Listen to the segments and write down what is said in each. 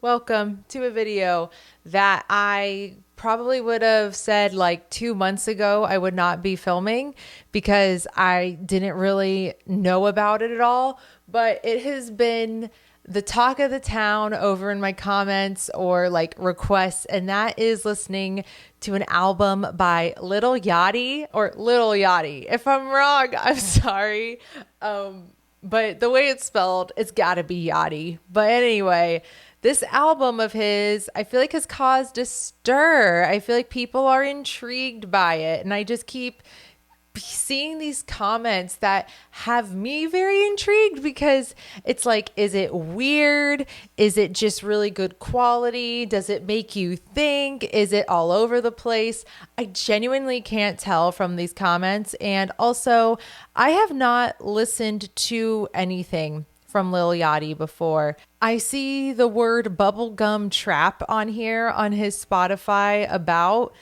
Welcome to a video that I probably would have said like 2 months ago I would not be filming because I didn't really know about it at all, but it has been the talk of the town over in my comments or like requests, and that is listening to an album by Lil Yachty or Lil Yachty. If I'm wrong, I'm sorry. But the way it's spelled, it's gotta be Yachty. But anyway, this album of his, I feel like has caused a stir. I feel like people are intrigued by it. And I just keep seeing these comments that have me very intrigued because it's like, is it weird? Is it just really good quality? Does it make you think? Is it all over the place? I genuinely can't tell from these comments. And also, I have not listened to anything from Lil Yachty before. I see the word bubblegum trap on here on his Spotify about.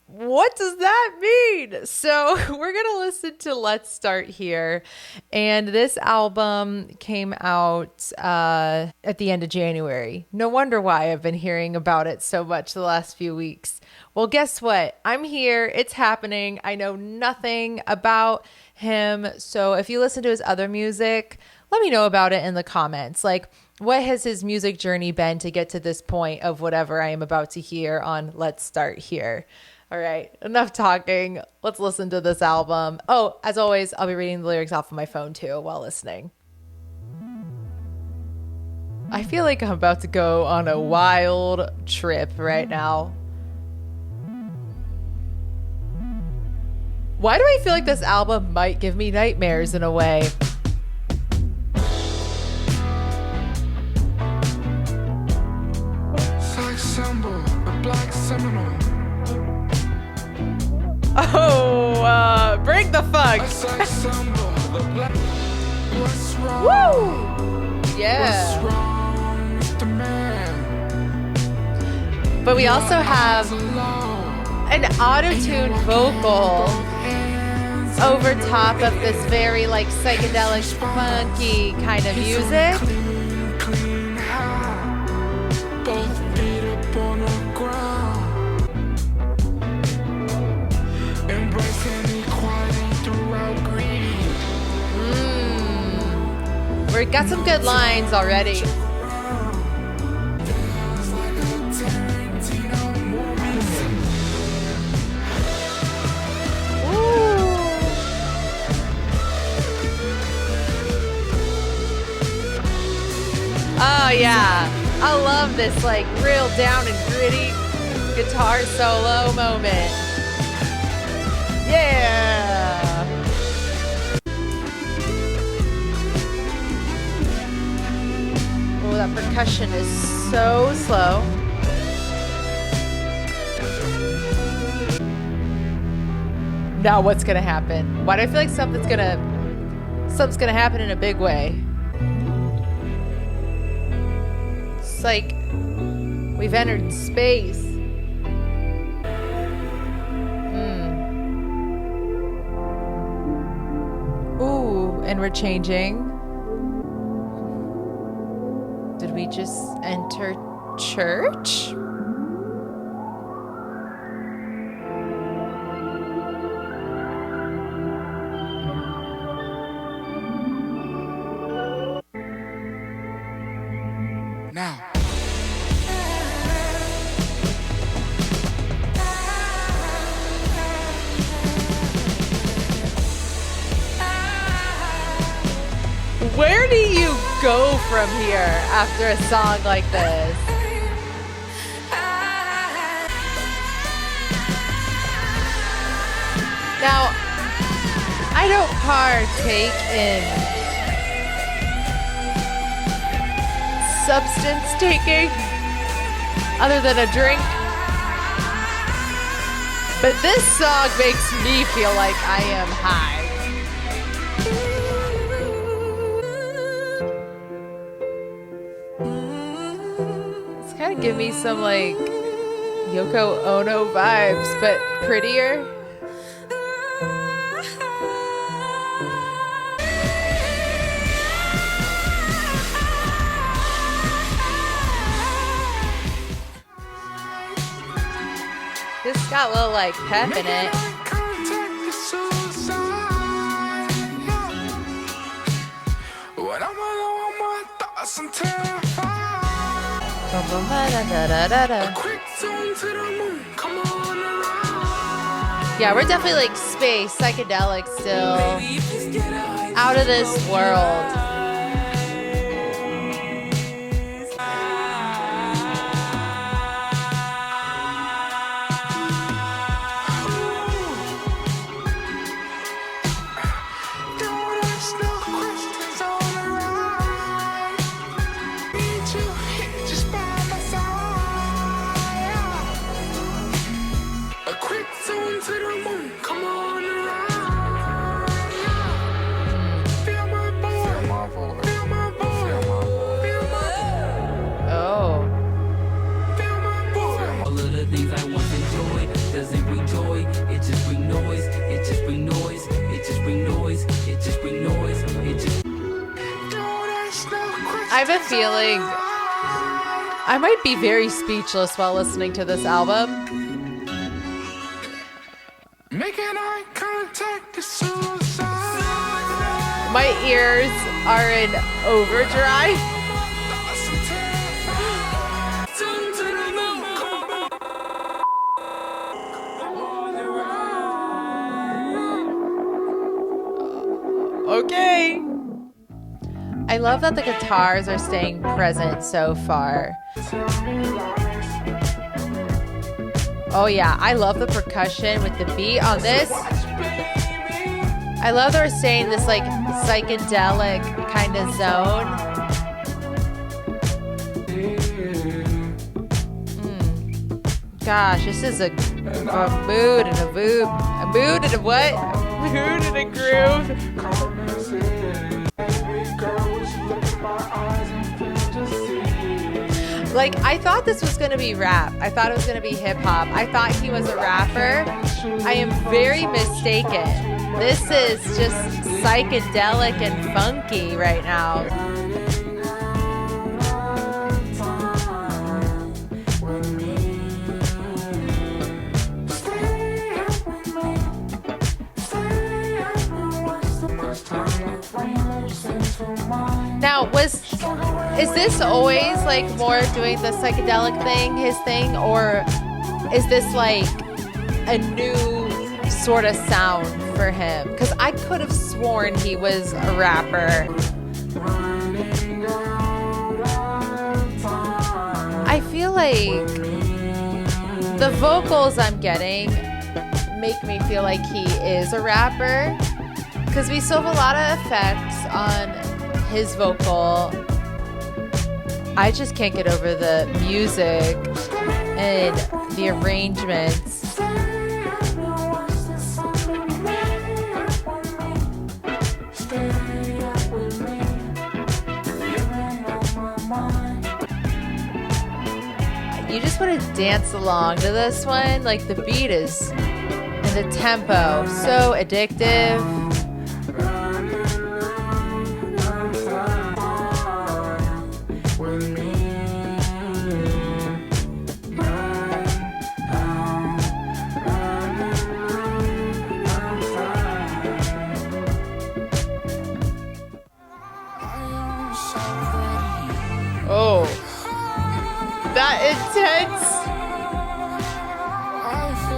What does that mean? So we're going to listen to Let's Start Here. And this album came out at the end of January. No wonder why I've been hearing about it so much the last few weeks. Well, guess what? I'm here. It's happening. I know nothing about him. So if you listen to his other music, let me know about it in the comments. Like, what has his music journey been to get to this point of whatever I am about to hear on Let's Start Here? All right, enough talking. Let's listen to this album. Oh, as always, I'll be reading the lyrics off of my phone too while listening. I feel like I'm about to go on a wild trip right now. Why do I feel like this album might give me nightmares in a way? Black seminole. Oh, bring the funk. Woo! Yeah. But we also have an auto-tuned vocal over top of this very like psychedelic, funky kind of music. We got some good lines already. Oh yeah, I love this like real down and gritty guitar solo moment. Yeah. Oh, that percussion is so slow. Now what's gonna happen? Why do I feel like something's gonna happen in a big way? It's like we've entered space. Ooh, and we're changing. Did we just enter church? Now. Where do you go from here after a song like this? Now, I don't partake in substance taking other than a drink, but this song makes me feel like I am high. Kind of give me some like Yoko Ono vibes, but prettier. Got a little like pep in it. When I'm alone, my thoughts and terrified. A quick zoom to the moon, come on around. Yeah, we're definitely like space, psychedelic still. Out of this world. Don't ask no questions on the ride. Need you here just by my side. A quick zoom to the moon, come on around. Feel my boy, feel my boy, feel my Oh. feel my boy. All of the things I once enjoyed doesn't bring joy, it just bring noise, it just bring noise, it just bring noise, it just bring noise, it just Don't ask no questions. I have a feeling I might be very speechless while listening to this album. Making eye contact is suicide. My ears are in overdrive. Thoughts and terrified. Zoom to the moon, come on around. Okay. I love that the guitars are staying present so far. Oh yeah, I love the percussion with the beat on this. I love that we're staying in this like psychedelic kind of zone. Gosh, this is a mood and a voop. A mood and a what? A mood and a groove. Like, I thought this was going to be rap. I thought it was going to be hip hop. I thought he was a rapper. I am very mistaken. This is just psychedelic and funky right now. Now, is this always like more doing the psychedelic thing, his thing, or is this like a new sort of sound for him? Because I could have sworn he was a rapper. I feel like the vocals I'm getting make me feel like he is a rapper, because we still have a lot of effects on his vocal. I just can't get over the music and the arrangements. You just want to dance along to this one. Like, the beat is, and the tempo, so addictive. Oh, that intense,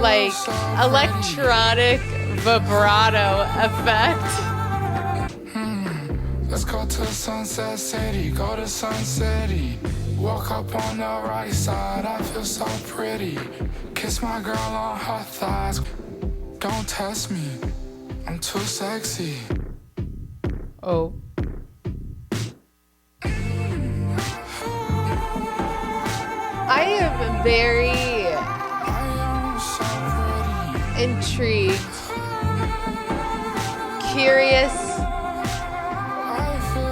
like, electronic vibrato effect. Let's go to Sunset City, go to Sunset City. Walk up on the right side, I feel so pretty. Kiss my girl on her thighs. Don't test me, I'm too sexy. Oh. I am very intrigued, curious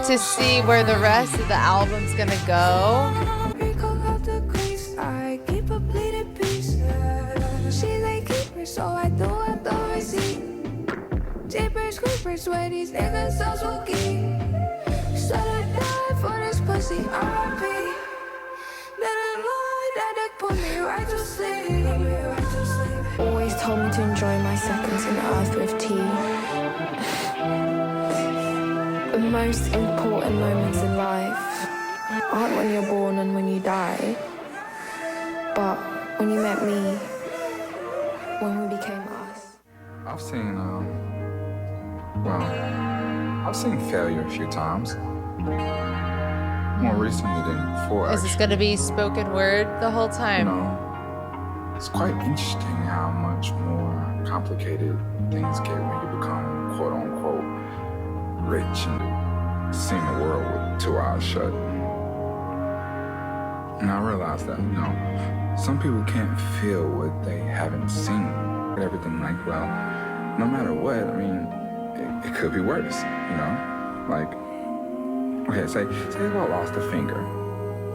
to see where the rest of the album's gonna go. So I do it the receipt. Jeepers creepers, swear these niggas so spooky. Should I die for this pussy? R.I.P. Then I lie that they put me right to sleep. told me to enjoy my seconds in earth with tea. The most important moments in life aren't when you're born and when you die, but when you met me, when we became us. I've seen, I've seen failure a few times. More recently than before. Is this going to be spoken word the whole time? It's quite interesting how much more complicated things get when you become quote unquote rich and seeing the world with 2 eyes shut. And I realized that, some people can't feel what they haven't seen. Everything like, well, no matter what, I mean, it could be worse, Like, okay, say if I lost a finger.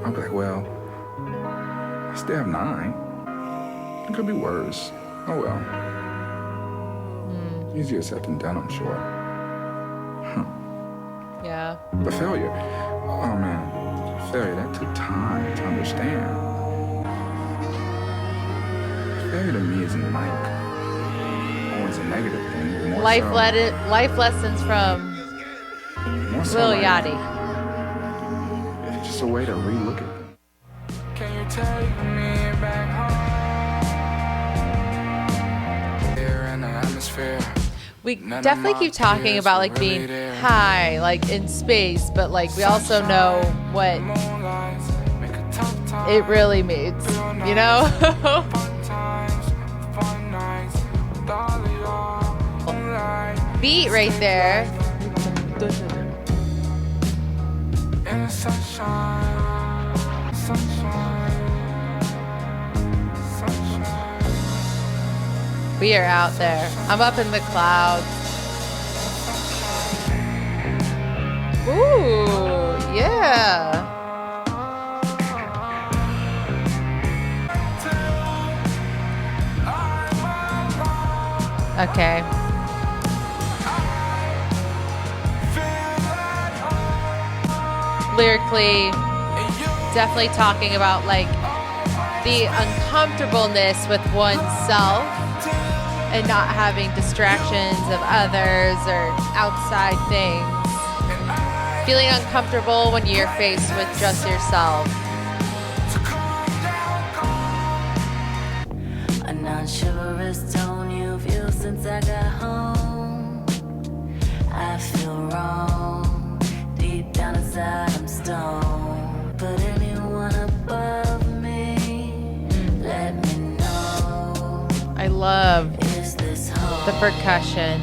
I'll be like, well, I still have 9. It could be worse. Oh well. Easier said than done, I'm sure. Yeah. But failure, oh man, failure, that took time to understand. Failure to me isn't like always a negative thing. More Life so, lessons from more so Lil like, Yachty. It's just a way to relook at things. Can you take me back home? Here in the atmosphere. We definitely keep talking about like being high, like in space, but like we also know what it really means, Beat right there. In the sunshine, We are out there. I'm up in the clouds. Ooh, yeah. Okay. Lyrically, definitely talking about like the uncomfortableness with oneself and not having distractions of others or outside things. Feeling uncomfortable when you're faced with just yourself. I'm not sure it's tone you feel since I got home. I feel wrong. Deep down inside I'm stoned. But anyone above me, let me know. I love Is this home? the percussion.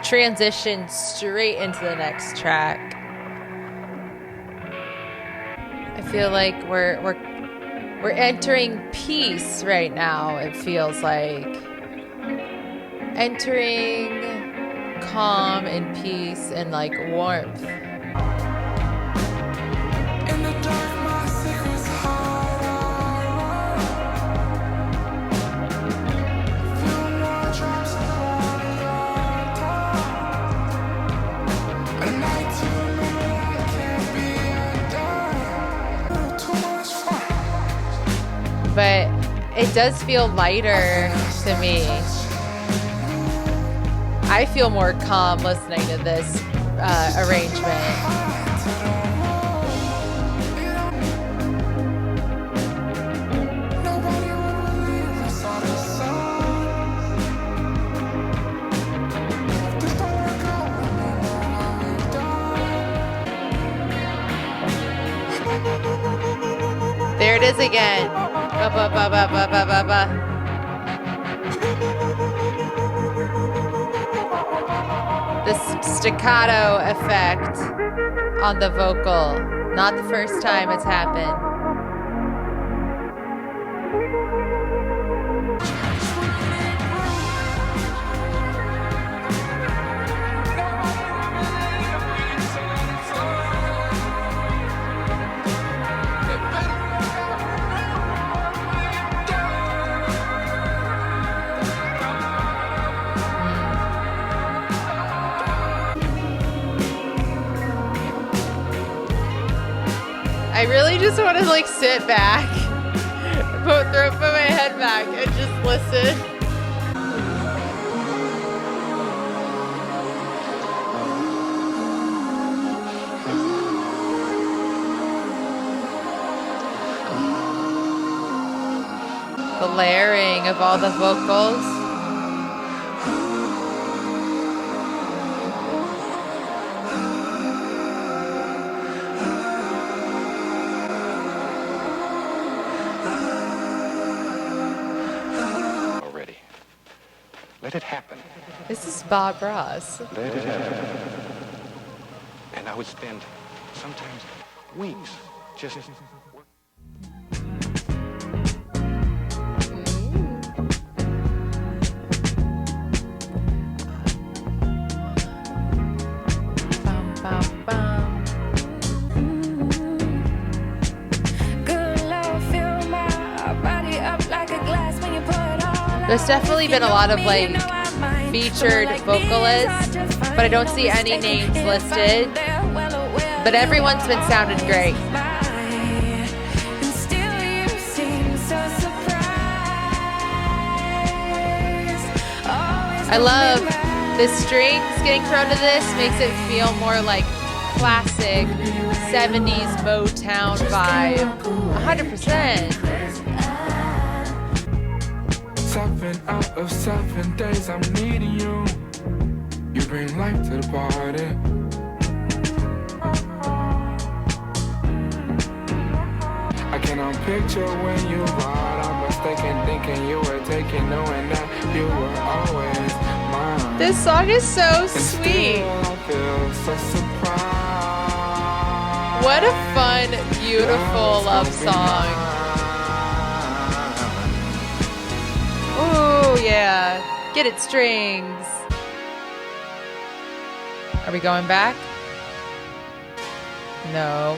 Transition straight into the next track. I feel like we're entering peace right now. It feels like entering calm and peace and like warmth. In the dark, my secrets hide. Few more drops on your tongue. At night, too many, I can't be undone. Too much fun. But it does feel lighter to me. I feel more calm listening to this arrangement. Nobody will believe I saw the sun. If this don't work out, remember how we done. There it is again. Ba, ba, ba, ba, ba, ba, ba, ba. This staccato effect on the vocal. Not the first time it's happened. I really just want to like sit back, put my head back and just listen. The layering of all the vocals. Already. Let it happen. This is Bob Ross. Let it happen. And I would spend sometimes weeks just Bum, bum, bum. Good love, fill my body up like a glass when you put it all. There's definitely been a lot of like featured vocalists, but I don't see any names listed. But everyone's been sounding great. I love the strings getting thrown to this, makes it feel more like classic 70s Motown vibe. 100%. 7 out of 7 days I'm needing you. You bring life to the party. I cannot picture when you ride. I'm mistaken thinking you were taken, knowing that you were always mine. This song is so And sweet. still I feel so surprised. What a fun, beautiful love song. Ooh, yeah. Get it, strings. Are we going back? No.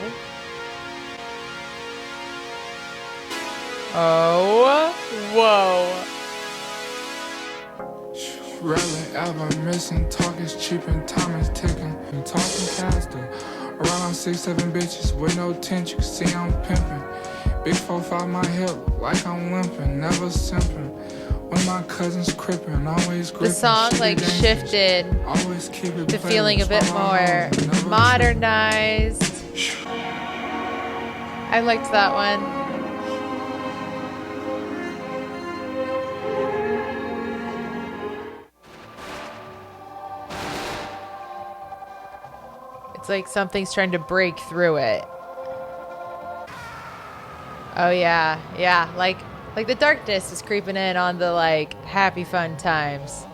Oh, whoa. Rarely ever missing, talk is cheap and time is ticking. I'm talking faster. Around 6-7 bitches with no tent, you can see I'm pimping. Big 4-5 my hip, like I'm limping, never simping. One of my cousins crippin', always gripping. The song She like dangerous. shifted Always keep it to playing, feeling a bit swallow more hoes, never modernized. I liked that one. It's like something's trying to break through it. Oh yeah, yeah, like the darkness is creeping in on the like happy fun times.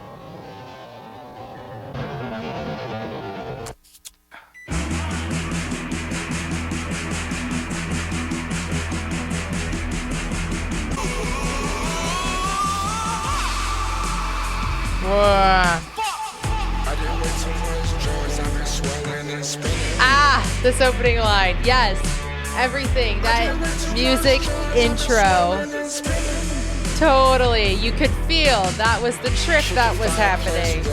Whoa. I did way too much drugs, I've been swelling and spinning. Ah, this opening line. Yes. Everything. That music intro. Totally. You could feel that was the trip that was happening.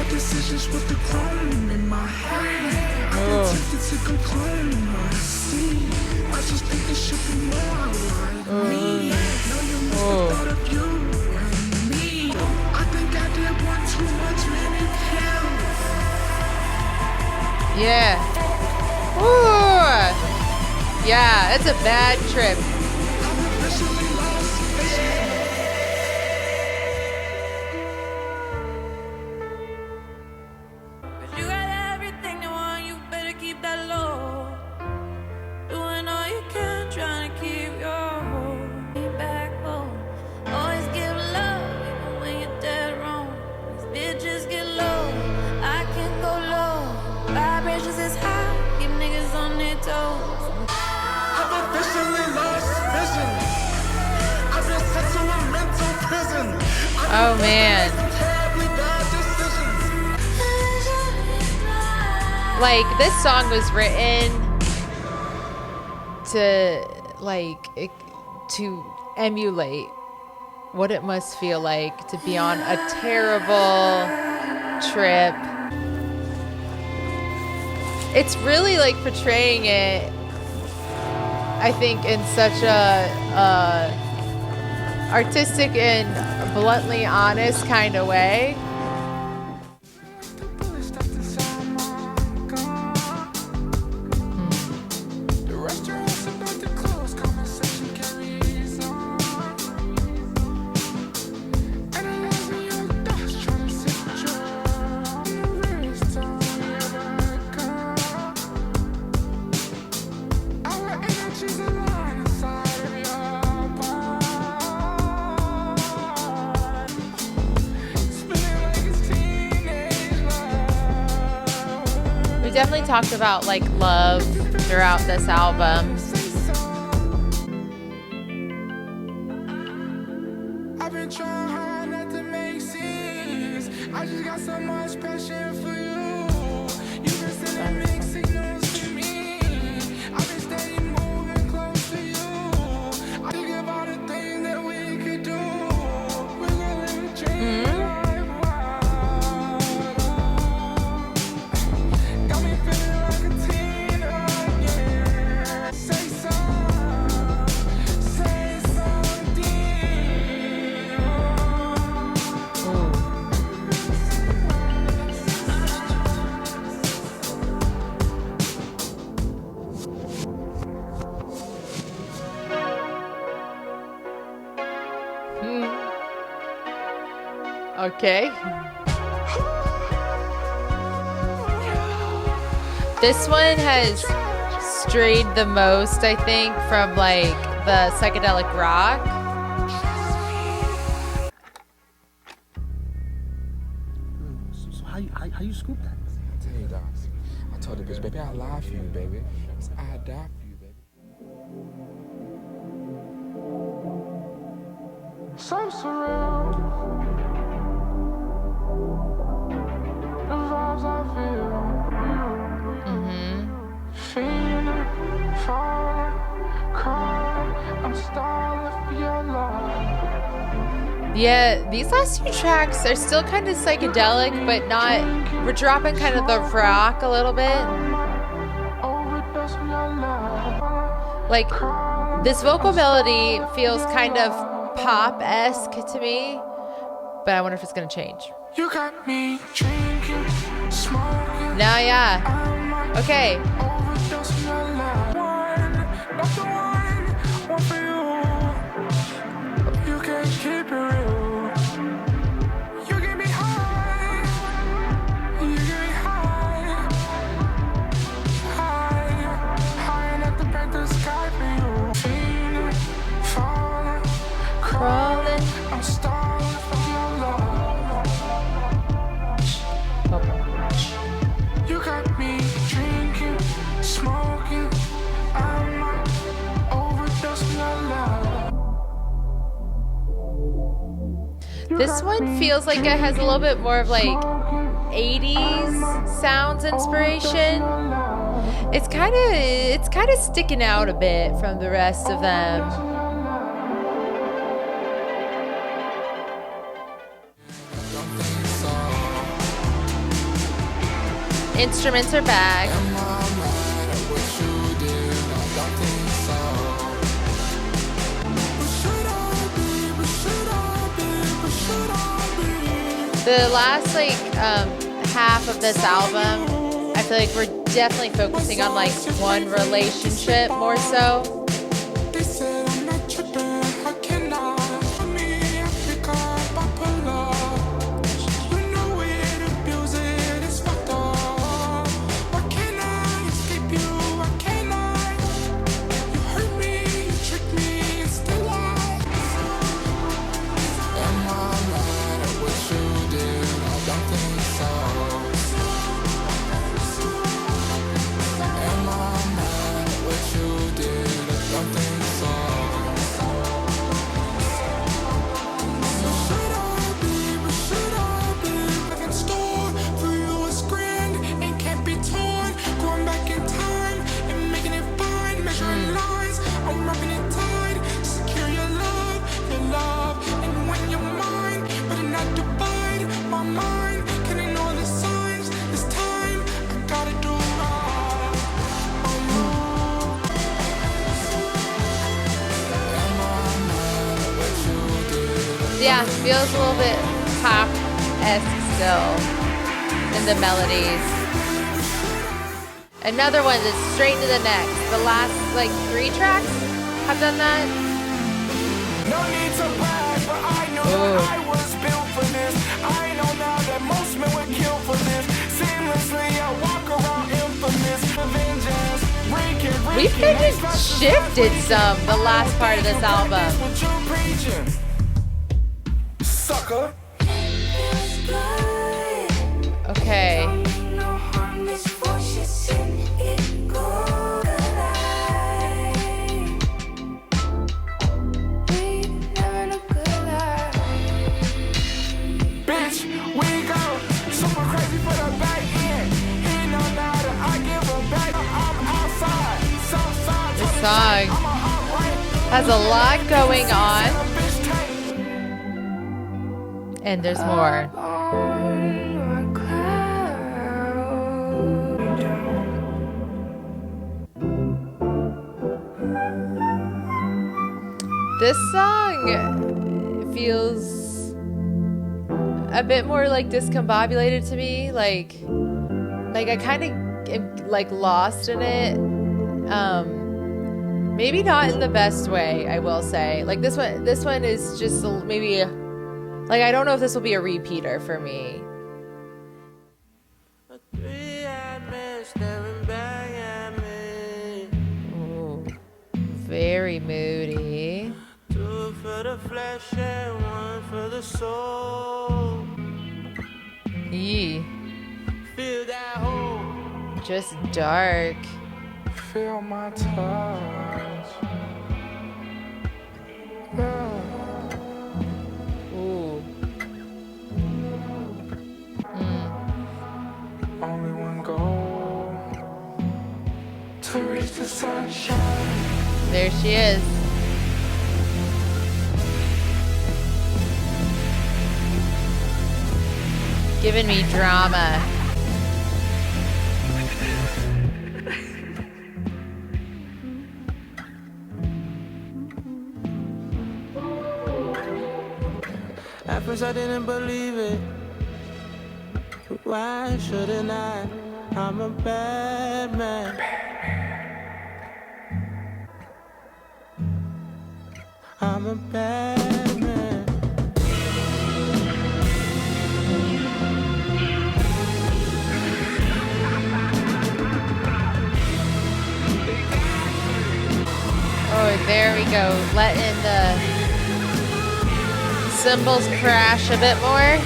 Decisions with the chrome in my hand. I'm tempted to complain. I see. I just think it should be more like me. No, you must have thought of you and me. I think I did one too much, many pills. Yeah. Ooh. Yeah, it's a bad trip. I'm officially lost. You got everything you want, you better keep that low. Doing all you can, trying to keep your hold. Backbone. Always give love, even when you're dead wrong. These bitches get low, I can go low. Vibrations is high, keep niggas on their toes. I've officially lost vision. I've been sent to a mental prison. Oh man. Terribly bad decisions. Like this song was written to like to emulate what it must feel like to be on a terrible trip. It's really like portraying it, I think, in such a artistic and bluntly honest kind of way. Definitely talked about like love throughout this album. I've been trying hard not to make sense. I just got so much passion for you. You've been sending mixed signals to me. I've been steady moving close to you. I think about the things that we could do. We're gonna live a dream. Okay. This one has strayed the most, I think, from like the psychedelic rock. So how you scoop that? I tell you, dog. I told the bitch, baby, I lie for you, baby. I die for you, baby. So surreal. The vibes I feel. Feeling, falling, crying. I'm stalling for your love. Yeah, these last two tracks are still kind of psychedelic, but not. We're dropping kind of the rock a little bit. Like, this vocal melody feels kind of pop-esque to me, but I wonder if it's gonna change. You got me drinking, smoking. Now, yeah. Okay. Overdose your love. Not the one for you. You can't keep it real. You get me high. You get me high. High enough to paint the sky for you. Feeling, falling, crawling. I'm stalling for your love. You got me drinking, smoking. I might overdose your love. This one feels like it has a little bit more of like 80s sounds inspiration. It's kind of sticking out a bit from the rest of them. Instruments are back. The last like half of this album, I feel like we're definitely focusing on like one relationship more so. Am I mad at what you did? Feels a little bit pop-esque still in the melodies. Another one that's straight to the next. The last like 3 tracks have done that. No need to brag, but I know that I was built for this. I know now that most men would kill for this. Seamlessly, I walk around infamous. Vengeance, breaking. We've kind of shifted some the last part of this album. Sucker. Okay. Song has a lot going on, and there's more. This song feels a bit more like discombobulated to me, like I kind of am like lost in it. Maybe not in the best way, I will say. Like this one is just maybe like I don't know if this will be a repeater for me. Ooh, very moody. 2 for the flesh and 1 for the soul. Yee. Feel that hole. Just dark. Feel my touch. Yeah. Ooh. Only one goal to reach the sunshine. There she is. Giving me drama. At first I didn't believe it. Why shouldn't I? I'm a bad man. I'm a bad man. Oh, there we go. Letting the cymbals crash a bit more.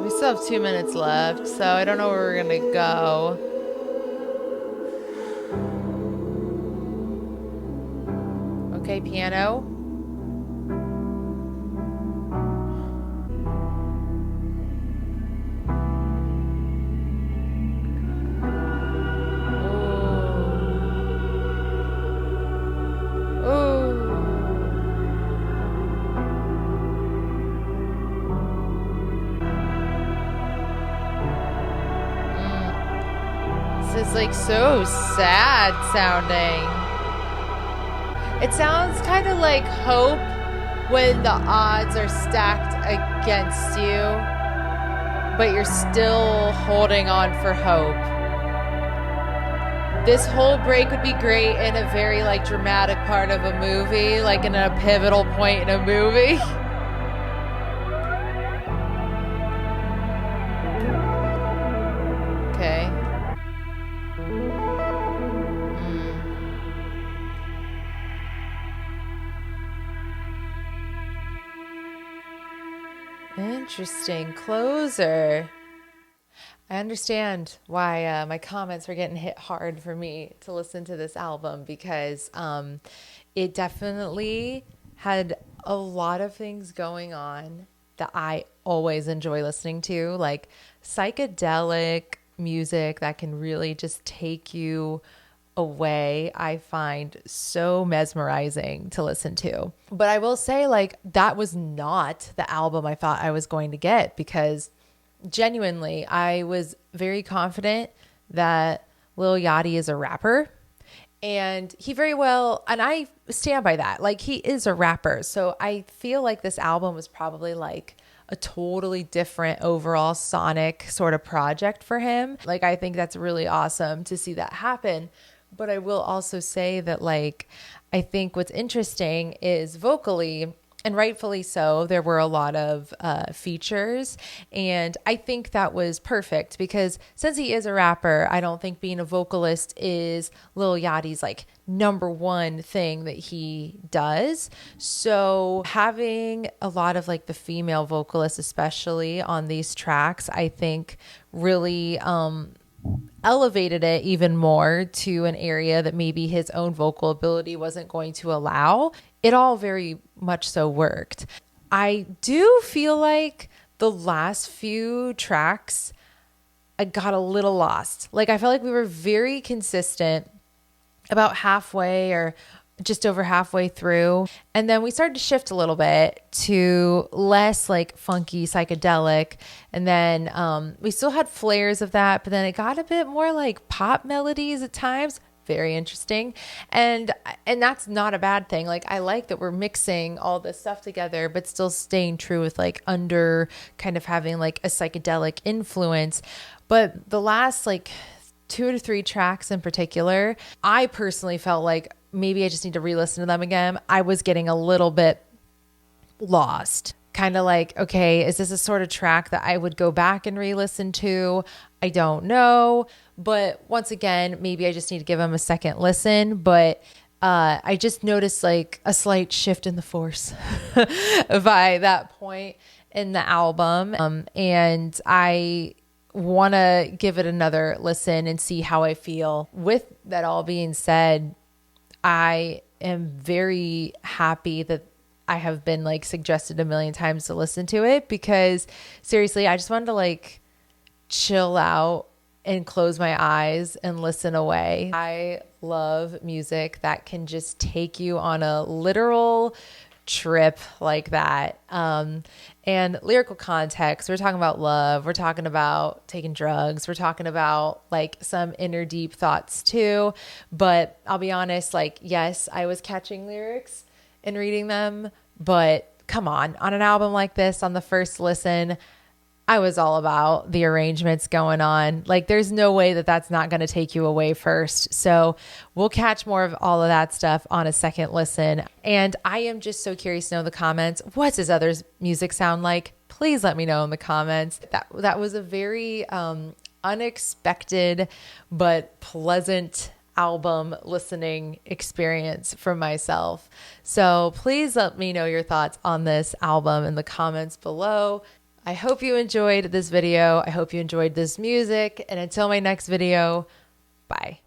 We still have 2 minutes left, so I don't know where we're gonna go. Okay, piano. This is like so sad sounding. It sounds kind of like hope when the odds are stacked against you, but you're still holding on for hope. This whole break would be great in a very like dramatic part of a movie, like in a pivotal point in a movie. Okay. Interesting. Closer. I understand why my comments were getting hit hard for me to listen to this album, because it definitely had a lot of things going on that I always enjoy listening to, like psychedelic music that can really just take you away I find so mesmerizing to listen to. But I will say, like, that was not the album I thought I was going to get, because genuinely I was very confident that Lil Yachty is a rapper. And he very well, and I stand by that, like, he is a rapper. So I feel like this album was probably like a totally different overall sonic sort of project for him. Like, I think that's really awesome to see that happen. But I will also say that, like, I think what's interesting is vocally, and rightfully so, there were a lot of features. And I think that was perfect, because since he is a rapper, I don't think being a vocalist is Lil Yachty's like number one thing that he does. So having a lot of like the female vocalists, especially on these tracks, I think really elevated it even more to an area that maybe his own vocal ability wasn't going to allow. It all very much so worked. I do feel like the last few tracks, I got a little lost. Like, I felt like we were very consistent about halfway or just over halfway through. And then we started to shift a little bit to less like funky psychedelic. And then we still had flares of that, but then it got a bit more like pop melodies at times. Very interesting. And that's not a bad thing. Like, I like that we're mixing all this stuff together, but still staying true with like under kind of having like a psychedelic influence. But the last like 2 to 3 tracks in particular, I personally felt like maybe I just need to re-listen to them again. I was getting a little bit lost. Kind of like, okay, is this a sort of track that I would go back and re-listen to? I don't know. But once again, maybe I just need to give them a second listen. But I just noticed like a slight shift in the force by that point in the album. And I want to give it another listen and see how I feel. With that all being said, I am very happy that I have been like suggested a million times to listen to it, because seriously, I just wanted to like chill out and close my eyes and listen away. I love music that can just take you on a literal trip like that. And lyrical context, we're talking about love, we're talking about taking drugs, we're talking about like some inner deep thoughts too. But I'll be honest, like, yes, I was catching lyrics and reading them, but come on an album like this, on the first listen, I was all about the arrangements going on. Like, there's no way that that's not going to take you away first. So we'll catch more of all of that stuff on a second listen. And I am just so curious to know in the comments, what's his other music sound like? Please let me know in the comments. That was a very unexpected but pleasant album listening experience for myself. So please let me know your thoughts on this album in the comments below. I hope you enjoyed this video. I hope you enjoyed this music. And until my next video, bye.